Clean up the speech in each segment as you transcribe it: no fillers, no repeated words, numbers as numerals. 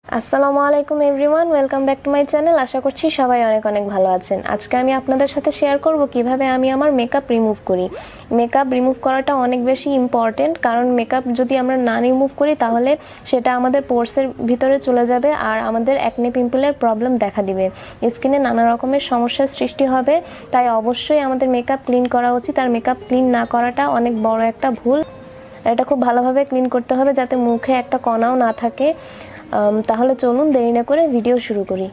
Assalamualaikum everyone, welcome back to my channel. আশা করছি সবাই অনেক অনেক ভালো আছেন। আজকে আমি আপনাদের সাথে শেয়ার করব কিভাবে আমি আমার মেকআপ রিমুভ করি। মেকআপ রিমুভ করাটা অনেক বেশি ইম্পর্টেন্ট, কারণ মেকআপ যদি আমরা না রিমুভ করি তাহলে সেটা আমাদের পোরসের ভিতরে চলে যাবে আর আমাদের অ্যাকনে পিম্পলের প্রবলেম দেখা দিবে, স্কিনে নানা রকমের সমস্যার সৃষ্টি হবে। তাই অবশ্যই আমাদের মেকআপ ক্লিন করা উচিত, আর মেকআপ ক্লিন না করাটা অনেক বড় একটা ভুল। এটা খুব ভালোভাবে ক্লিন করতে হবে যাতে মুখে একটা কণাও না থাকে। তাহলে চলুন দেরি না করে ভিডিও শুরু করি।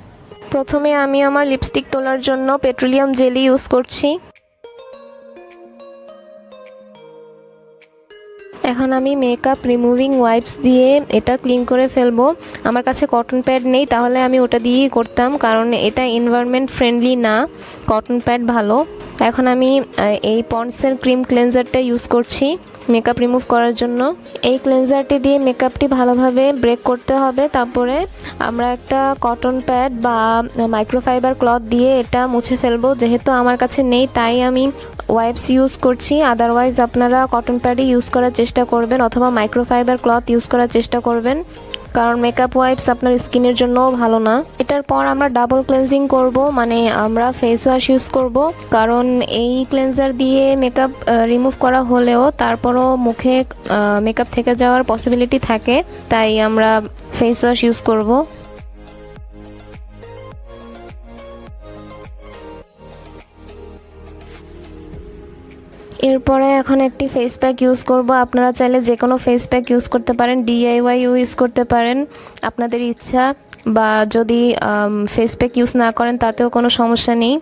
প্রথমে আমি আমার লিপস্টিক তোলার জন্য পেট্রোলিয়াম জেলি ইউজ করছি। এখন আমি মেকআপ রিমুভিং ওয়াইপস দিয়ে এটা ক্লিন করে ফেলবো। আমার কাছে কটন প্যাড নেই, তাহলে আমি ওটা দিয়েই করতাম, কারণ এটা এনভায়রনমেন্ট ফ্রেন্ডলি না, কটন প্যাড ভালো। এখন আমি এই পন্ডসের ক্রিম ক্লেনজারটা ইউজ করছি মেকআপ রিমুভ করার জন্য। এই ক্লেনজারটি দিয়ে মেকআপটি ভালোভাবে ব্রেক করতে হবে, তারপরে আমরা একটা কটন প্যাড বা মাইক্রোফাইবার ক্লথ দিয়ে এটা মুছে ফেলবো। যেহেতু আমার কাছে নেই তাই আমি ওয়াইপস ইউজ করছি, আদারওয়াইজ আপনারা কটন প্যাডই ইউজ করার চেষ্টা করবেন অথবা মাইক্রোফাইবার ক্লথ ইউজ করার চেষ্টা করবেন, কারণ মেকআপ ওয়াইপস আপনার স্কিনের জন্যও ভালো না। এটার পর আমরা ডাবল ক্লেনজিং করব, মানে আমরা ফেস ওয়াশ ইউজ করব, কারণ এই ক্লেনজার দিয়ে মেকআপ রিমুভ করা হলেও তারপরও মুখে মেকআপ থেকে যাওয়ার পসিবিলিটি থাকে, তাই আমরা ফেস ওয়াশ ইউজ করব। এরপরে এখন একটি ফেস প্যাক ইউজ করব। আপনারা চাইলে যে কোনো ফেস প্যাক ইউজ করতে পারেন, DIY ইউজ করতে পারেন আপনাদের ইচ্ছা, বা যদি ফেস প্যাক ইউজ না করেন তাতেও কোনো সমস্যা নেই।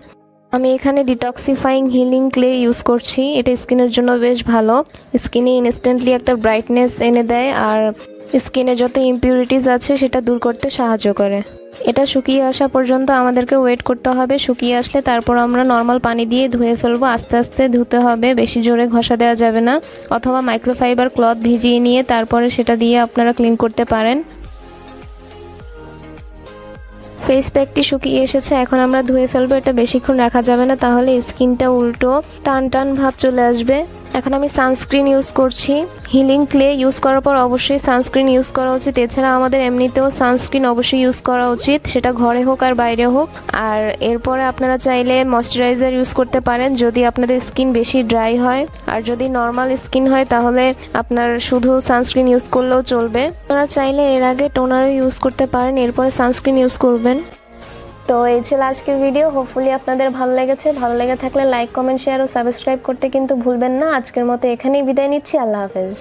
আমি এখানে ডিটক্সিফাইং হিলিং ক্লে ইউজ করছি। এটা স্কিনের জন্য বেশ ভালো, স্কিনে ইনস্ট্যান্টলি একটা ব্রাইটনেস এনে দেয় আর স্কিনে যত ইমপিউরিটিস আছে সেটা দূর করতে সাহায্য করে। এটা শুকিয়ে আসা পর্যন্ত আমাদেরকে ওয়েট করতে হবে। শুকিয়ে আসলে তারপর আমরা নর্মাল পানি দিয়ে ধুয়ে ফেলবো। আস্তে আস্তে ধুতে হবে, বেশি জোরে ঘষা দেওয়া যাবে না, অথবা মাইক্রোফাইবার ক্লথ ভিজিয়ে নিয়ে তারপরে সেটা দিয়ে আপনারা ক্লিন করতে পারেন। ফেস প্যাকটি শুকিয়ে এসেছে, এখন আমরা ধুয়ে ফেলবো। এটা বেশিক্ষণ রাখা যাবে না, তাহলে স্কিনটা উল্টো টান টান ভাব চলে আসবে। এখন আমি সানস্ক্রিন ইউজ করছি। হিলিং ক্লে ইউজ করার পর অবশ্যই সানস্ক্রিন ইউজ করা উচিত। এছাড়া আমাদের এমনিতেও সানস্ক্রিন অবশ্যই ইউজ করা উচিত, সেটা ঘরে হোক আর বাইরে হোক। আর এরপরে আপনারা চাইলে ময়শ্চারাইজার ইউজ করতে পারেন যদি আপনাদের স্কিন বেশি ড্রাই হয়, আর যদি নর্মাল স্কিন হয় তাহলে আপনার শুধু সানস্ক্রিন ইউজ করলেও চলবে। আপনারা চাইলে এর আগে টোনারও ইউজ করতে পারেন, এরপরে সানস্ক্রিন ইউজ করবেন। তো এই ছিল আজকের ভিডিও। হোপফুলি আপনাদের ভালো লেগেছে। ভালো লেগে থাকলে লাইক, কমেন্ট, শেয়ার ও সাবস্ক্রাইব করতে কিন্তু ভুলবেন না। আজকের মতো এখানেই বিদায় নিচ্ছি। আল্লাহ হাফেজ।